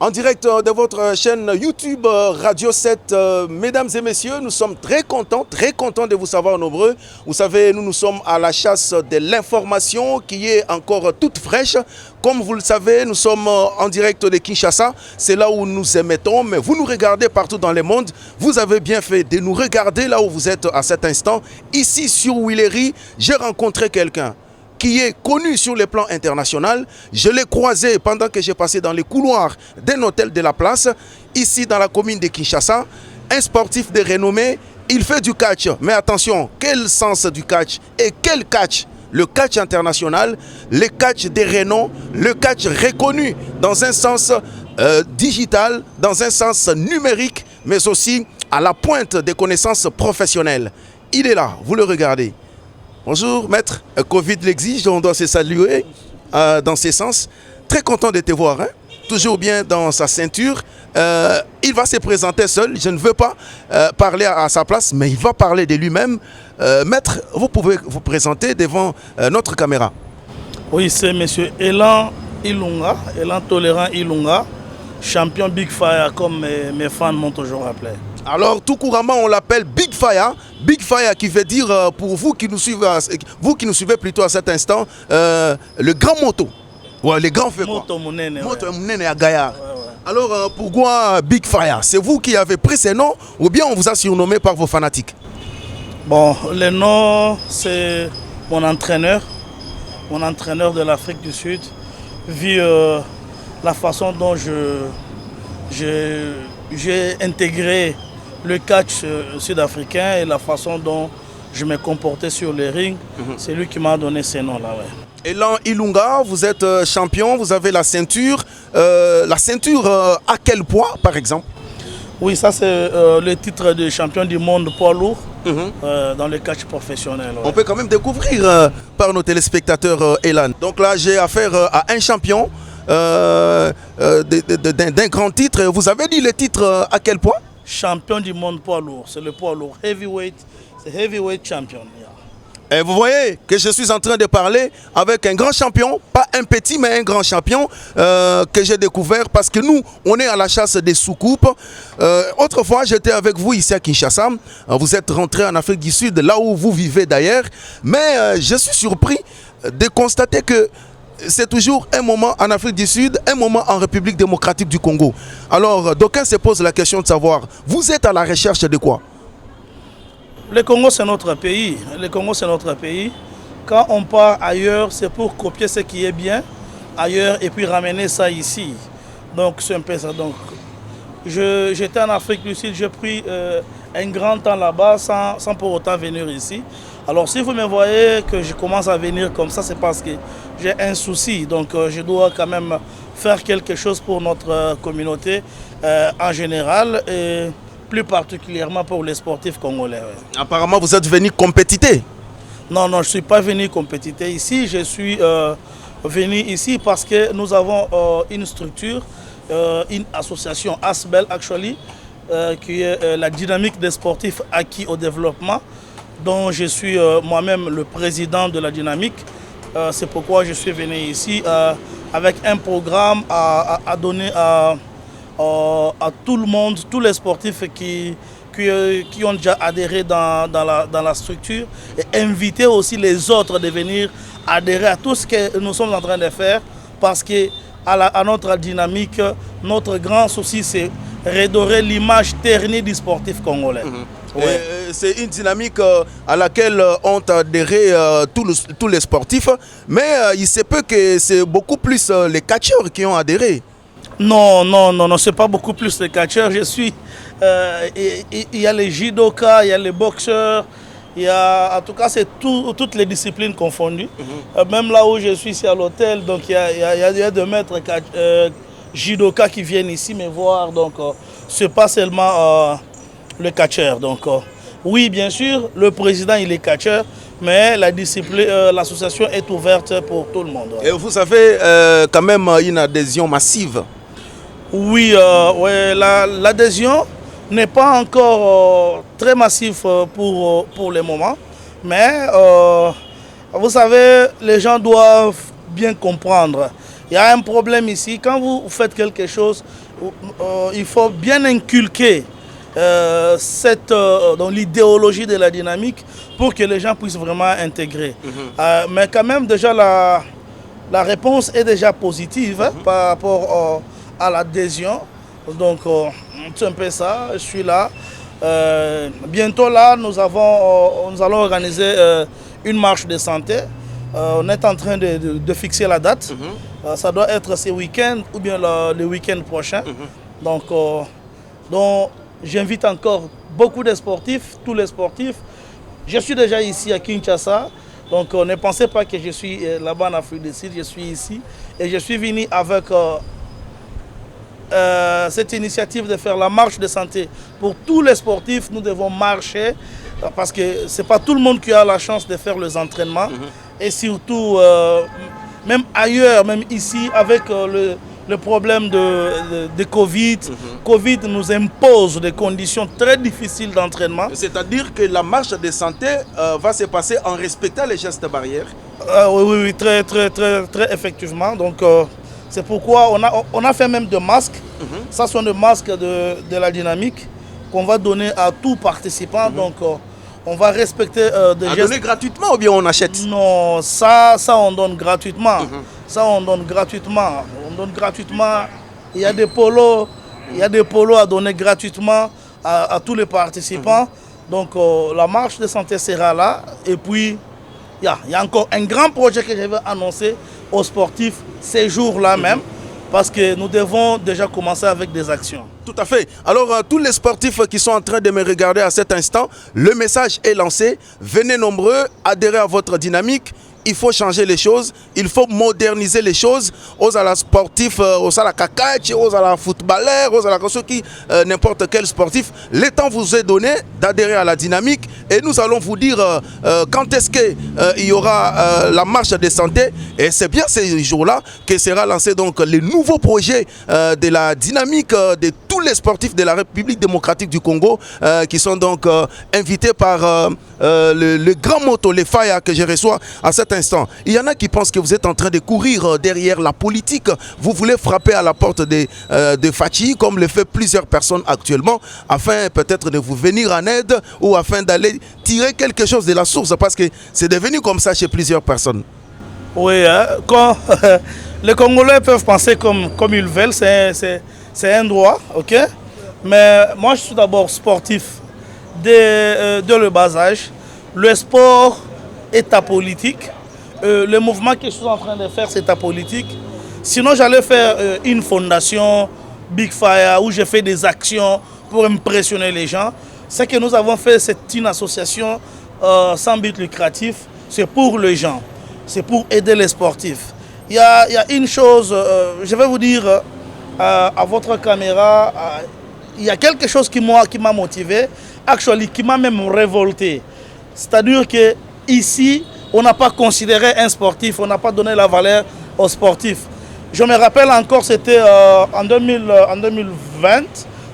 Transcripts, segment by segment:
En direct de votre chaîne YouTube Radio 7. Mesdames et messieurs, nous sommes très contents de vous savoir nombreux. Vous savez, nous sommes à la chasse de l'information qui est encore toute fraîche. Comme vous le savez, nous sommes en direct de Kinshasa. C'est là où nous émettons, mais vous nous regardez partout dans le monde. Vous avez bien fait de nous regarder là où vous êtes à cet instant. Ici sur Willery, j'ai rencontré quelqu'un qui est connu sur le plan international. Je l'ai croisé pendant que j'ai passé dans les couloirs d'un hôtel de la place, ici dans la commune de Kinshasa. Un sportif de renommée, il fait du catch. Mais attention, quel sens du catch et quel catch? Le catch international, le catch de renom, le catch reconnu dans un sens digital, dans un sens numérique, mais aussi à la pointe des connaissances professionnelles. Il est là, vous le regardez. Bonjour maître, Covid l'exige, on doit se saluer dans ce sens. Très content de te voir, hein? Toujours bien dans sa ceinture. Il va se présenter seul, je ne veux pas parler à sa place, mais il va parler de lui-même. Maître, vous pouvez vous présenter devant notre caméra. Oui, c'est monsieur Elan Ilunga, Elan Tolérant Ilunga, champion Big Fire comme mes fans m'ont toujours appelé. Alors, tout couramment, on l'appelle Big Fire. Big Fire qui veut dire, pour vous qui nous suivez plutôt à cet instant, le grand moto. Ouais, le grand fait quoi? Moto Mounene. Moto Mounene à Gaillard. Ouais. Alors, pourquoi Big Fire? C'est vous qui avez pris ce nom ou bien on vous a surnommé par vos fanatiques? Bon, le nom, c'est mon entraîneur de l'Afrique du Sud, vu la façon dont j'ai intégré le catch sud-africain et la façon dont je me comportais sur les rings, c'est lui qui m'a donné ces noms-là. Ouais. Elan Ilunga, vous êtes champion, vous avez la ceinture. À quel poids, par exemple? Oui, ça c'est le titre de champion du monde poids lourd dans le catch professionnel. Ouais. On peut quand même découvrir par nos téléspectateurs Elan. Donc là, j'ai affaire à un champion d'un grand titre. Vous avez dit le titre à quel poids? Champion du monde poids lourd, c'est le poids lourd, heavyweight, c'est heavyweight champion. Yeah. Et vous voyez que je suis en train de parler avec un grand champion, pas un petit mais un grand champion que j'ai découvert parce que nous, on est à la chasse des soucoupes. Autrefois, j'étais avec vous ici à Kinshasa, vous êtes rentré en Afrique du Sud, là où vous vivez d'ailleurs, mais je suis surpris de constater que c'est toujours un moment en Afrique du Sud, un moment en République démocratique du Congo. Alors, d'aucuns se posent la question de savoir, vous êtes à la recherche de quoi? Le Congo, c'est notre pays. Le Congo, c'est notre pays. Quand on part ailleurs, c'est pour copier ce qui est bien ailleurs et puis ramener ça ici. Donc, c'est un peu ça. Donc, j'étais en Afrique du Sud, j'ai pris un grand temps là-bas sans pour autant venir ici. Alors, si vous me voyez que je commence à venir comme ça, c'est parce que j'ai un souci. Donc, je dois quand même faire quelque chose pour notre communauté en général et plus particulièrement pour les sportifs congolais. Ouais. Apparemment, vous êtes venu compétiter. Non, je ne suis pas venu compétiter ici. Je suis venu ici parce que nous avons une structure, une association, ASBEL actually, qui est la dynamique des sportifs acquis au développement, dont je suis moi-même le président de la dynamique. C'est pourquoi je suis venu ici avec un programme à donner à tout le monde, tous les sportifs qui ont déjà adhéré dans la structure et inviter aussi les autres de venir adhérer à tout ce que nous sommes en train de faire parce qu'à notre dynamique, notre grand souci c'est redorer l'image ternie du sportif congolais. Ouais. C'est une dynamique à laquelle ont adhéré tous les sportifs, mais il se peut que c'est beaucoup plus les catcheurs qui ont adhéré. Non, c'est pas beaucoup plus les catcheurs. Il y a les judokas, il y a les boxeurs, en tout cas c'est toutes les disciplines confondues. Même là où je suis ici à l'hôtel, donc il y a des maîtres judokas qui viennent ici me voir, donc c'est pas seulement le catcheur. Donc oui, bien sûr, le président il est catcheur, mais la discipline, l'association est ouverte pour tout le monde. Ouais. Et vous avez quand même une adhésion massive. Oui, l'adhésion n'est pas encore très massive pour le moment, mais vous savez, les gens doivent bien comprendre Il y a un problème ici. Quand vous faites quelque chose, il faut bien inculquer dans l'idéologie de la dynamique pour que les gens puissent vraiment intégrer. Mais quand même, déjà, la réponse est déjà positive hein, par rapport à l'adhésion. Donc, c'est un peu ça. Je suis là. Bientôt, là, nous allons organiser une marche de santé. On est en train de fixer la date. Ça doit être ce week-end ou bien le week-end prochain. Donc j'invite encore beaucoup de sportifs, tous les sportifs. Je suis déjà ici à Kinshasa. Donc ne pensez pas que je suis là-bas en Afrique du Sud. Je suis ici. Et je suis venu avec cette initiative de faire la marche de santé. Pour tous les sportifs, nous devons marcher. Parce que ce n'est pas tout le monde qui a la chance de faire les entraînements. Et surtout, même ailleurs, même ici, avec le problème de Covid. Covid nous impose des conditions très difficiles d'entraînement. C'est-à-dire que la marche de santé va se passer en respectant les gestes barrières? Oui, très effectivement. Donc, c'est pourquoi on a fait même des masques. Ça sont des masques de la dynamique qu'on va donner à tout participant. Donc, on va respecter des gestes. Donner gratuitement ou bien on achète? Non, ça on donne gratuitement. Ça on donne gratuitement. On donne gratuitement. Il y a des polos, à donner gratuitement à tous les participants. Donc la marche de santé sera là. Et puis il y a encore un grand projet que je vais annoncer aux sportifs ces jours-là même. Parce que nous devons déjà commencer avec des actions. Tout à fait. Alors, tous les sportifs qui sont en train de me regarder à cet instant, le message est lancé. Venez nombreux, adhérez à votre dynamique. Il faut changer les choses, il faut moderniser les choses. Aux à la sportif, aux à la cacache, aux à la footballeur, aux à la qui n'importe quel sportif. Le temps vous est donné d'adhérer à la dynamique et nous allons vous dire quand est-ce qu'il y aura la marche de santé. Et c'est bien ces jours-là que sera lancé donc les nouveaux projets de la dynamique de tous les sportifs de la République démocratique du Congo qui sont donc invités par le grand moto, les Faya que je reçois à cet instant. Il y en a qui pensent que vous êtes en train de courir derrière la politique. Vous voulez frapper à la porte de Fachi, comme le fait plusieurs personnes actuellement, afin peut-être de vous venir en aide ou afin d'aller tirer quelque chose de la source, parce que c'est devenu comme ça chez plusieurs personnes. Oui, hein, quand les Congolais peuvent penser comme ils veulent, c'est un droit, ok? Mais moi, je suis d'abord sportif de le bas âge. Le sport est apolitique. Le mouvement que je suis en train de faire, c'est apolitique. Sinon, j'allais faire une fondation, Big Fire, où je fais des actions pour impressionner les gens. Ce que nous avons fait, c'est une association sans but lucratif. C'est pour les gens. C'est pour aider les sportifs. Il y a une chose, je vais vous dire à votre caméra, il y a quelque chose qui m'a motivé, qui m'a même révolté. C'est-à-dire que ici, on n'a pas considéré un sportif, on n'a pas donné la valeur aux sportifs. Je me rappelle encore, c'était en 2020,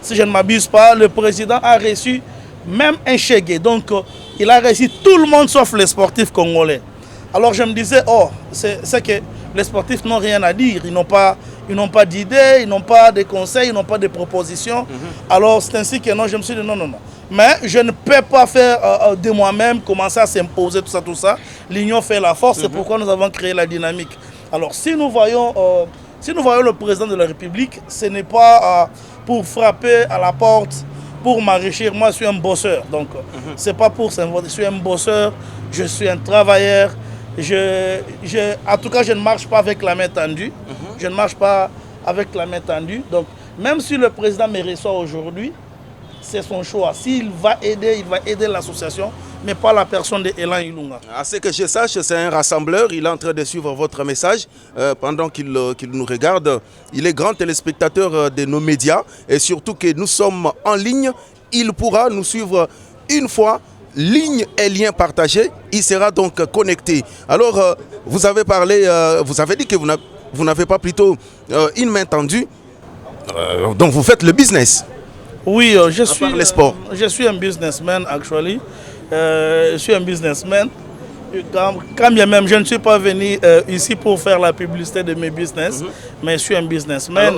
si je ne m'abuse pas, le président a reçu même un chèque. Donc, il a reçu tout le monde sauf les sportifs congolais. Alors je me disais, oh, c'est que les sportifs n'ont rien à dire, ils n'ont pas d'idées, ils n'ont pas de conseils, ils n'ont pas de propositions. Alors c'est ainsi que non, je me suis dit non. Mais je ne peux pas faire de moi-même, commencer à s'imposer, tout ça. L'union fait la force, c'est pourquoi nous avons créé la dynamique. Alors si nous voyons le président de la République, ce n'est pas pour frapper à la porte, pour m'enrichir. Moi je suis un bosseur, donc c'est pas pour s'inventer, je suis un bosseur, je suis un travailleur. En tout cas, je ne marche pas avec la main tendue. Je ne marche pas avec la main tendue. Donc, même si le président me reçoit aujourd'hui, c'est son choix. S'il va aider, il va aider l'association, mais pas la personne de Elan Ilunga. À ce que je sache, c'est un rassembleur. Il est en train de suivre votre message pendant qu'il nous regarde. Il est grand téléspectateur de nos médias et surtout que nous sommes en ligne. Il pourra nous suivre une fois. Ligne et lien partagé, il sera donc connecté. Alors, vous avez parlé, vous avez dit que vous n'avez pas plutôt une main tendue, donc vous faites le business. Oui, les sports. Je suis un businessman, actually. Je suis un businessman. Quand bien même, je ne suis pas venu ici pour faire la publicité de mes business, mais je suis un businessman.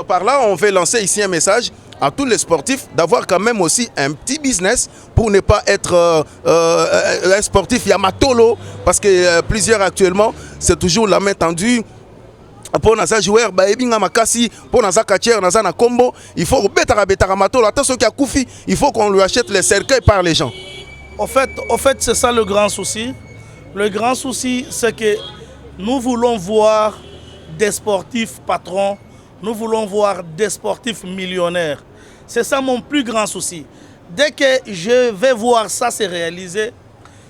Par là, on veut lancer ici un message à tous les sportifs d'avoir quand même aussi un petit business pour ne pas être un sportif yamatolo, parce que plusieurs actuellement, c'est toujours la main tendue. Pour les joueurs, pour les combo, il faut il faut qu'on lui achète les cercueils par les gens. Au fait c'est ça le grand souci. Le grand souci, c'est que nous voulons voir des sportifs patrons, nous voulons voir des sportifs millionnaires. C'est ça mon plus grand souci. Dès que je vais voir ça se réaliser,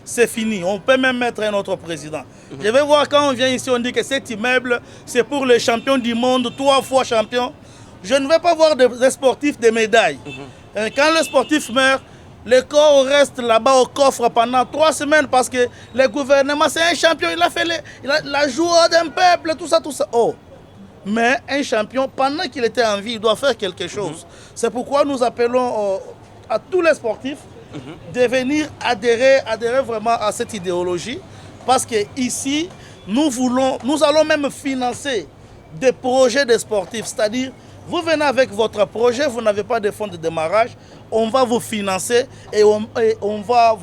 c'est fini. On peut même mettre un autre président. Je vais voir quand on vient ici, on dit que cet immeuble, c'est pour les champions du monde, 3 fois champion. Je ne vais pas voir des sportifs de médailles. Quand le sportif meurt, le corps reste là-bas au coffre pendant 3 semaines parce que le gouvernement, c'est un champion, il a fait la joie d'un peuple, tout ça, tout ça. Oh. Mais un champion, pendant qu'il était en vie, il doit faire quelque chose. C'est pourquoi nous appelons à tous les sportifs de venir adhérer vraiment à cette idéologie. Parce qu'ici, nous allons même financer des projets de sportifs. C'est-à-dire, vous venez avec votre projet, vous n'avez pas de fonds de démarrage, on va vous financer et on va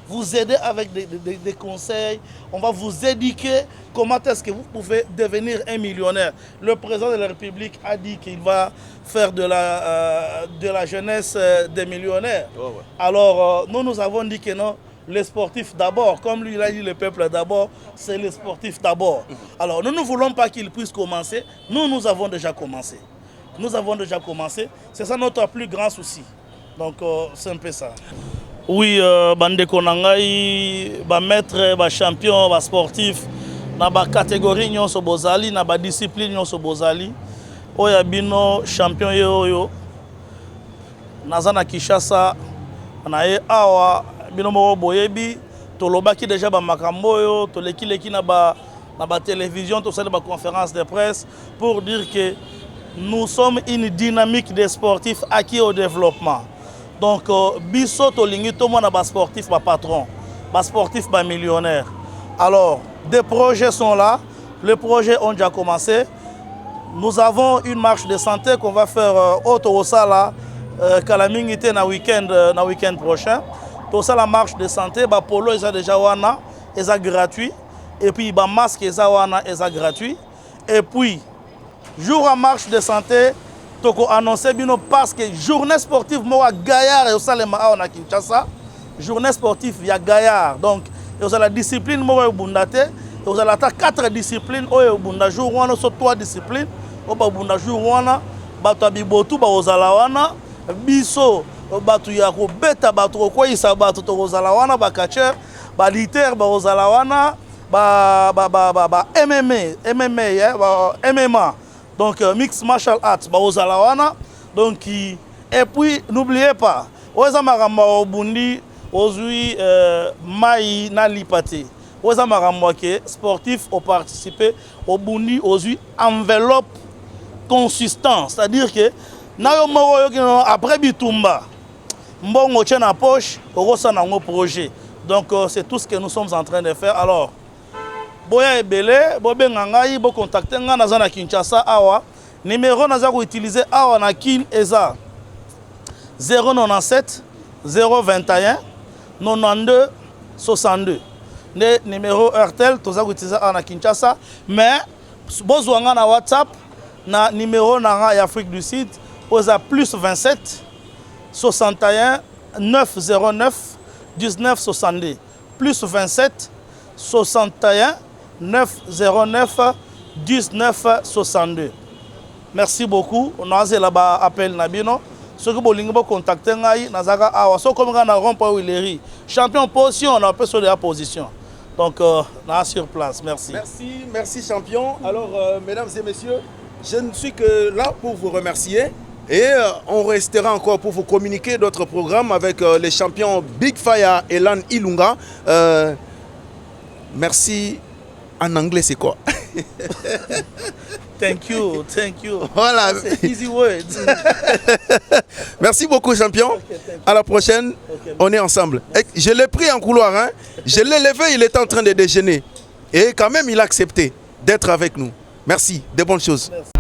vous aider avec des conseils, on va vous éduquer comment est-ce que vous pouvez devenir un millionnaire. Le président de la République a dit qu'il va faire de la jeunesse des millionnaires. Oh ouais. Alors, nous avons dit que non, les sportifs d'abord, comme lui il a dit le peuple d'abord, c'est les sportifs d'abord. Alors, nous ne voulons pas qu'ils puissent commencer, nous avons déjà commencé. Nous avons déjà commencé, c'est ça notre plus grand souci. Donc, c'est un peu ça. Oui, bandeko nangai, maître, champion, sportif, na ba catégorie nyonso bozali, na ba discipline nyonso bozali. Oya bino champion yo. Nazana Kinshasa, na ye awa bino mo boyebi, tolobaki déjà ba makambo yo, toleki na ba télévision, to sala ba conférence de presse pour dire que nous sommes une dynamique des sportifs acquis au développement. Donc, biso tolingi tout le monde a sportif, patron, sportif, millionnaire. Alors, des projets sont là. Les projets ont déjà commencé. Nous avons une marche de santé qu'on va faire au Torosala, Kalamingité na week-end prochain. Tout ça, la marche de santé, polo est déjà wana, est gratuit. Et puis, masque est wana, est gratuit. Et puis, jour en marche de santé, toko annoncé bino parce que journée sportive moi Gaillard et au Salema à Kinshasa, journée sportive il y a Gaillard. Donc il y a la discipline moi bundate, il y a 4 disciplines au bunda jour wana so 3 disciplines, au bunda jour wana bato bibotu ba ozala wana biso bato ya ko beta bato ko isa bato to ozala wana ba catcher ba liter ba ozala wana ba MMA. Donc, mix martial arts, donc, et puis, n'oubliez pas, sportifs ont participé au Bundi, enveloppe consistante. C'est-à-dire que, après Bitumba, mbongo tient en poche, au projet. Donc, c'est tout ce que nous sommes en train de faire. Alors, boya ebele bobe ngangai bo contacter nga na zana Kinshasa awa numéro naza ko utiliser awa na kin eza 097 021 92 62 ne numéro Airtel toza ko utiliser awa na Kinshasa mais bozwa nga na WhatsApp na numéro na nga ya Afrique du Sud oza plus 27 61 909 19 62 plus 27 61 909 19 62. Merci beaucoup. On a là-bas appel Nabino. Ce que vous voulez contacter Nazaka Awa. So comme on a rond-point Willery. Champion position, on a un peu sur la position. Donc, on est sur place. Merci. Merci champion. Alors, mesdames et messieurs, je ne suis que là pour vous remercier. Et on restera encore pour vous communiquer d'autres programmes avec les champions Big Fire et Lan Ilunga. Merci. En anglais, c'est quoi? Thank you, thank you. Voilà. C'est easy words. Merci beaucoup, champion. À la prochaine. On est ensemble. Et je l'ai pris en couloir. Hein. Je l'ai levé, il était en train de déjeuner. Et quand même, il a accepté d'être avec nous. Merci. De bonnes choses. Merci.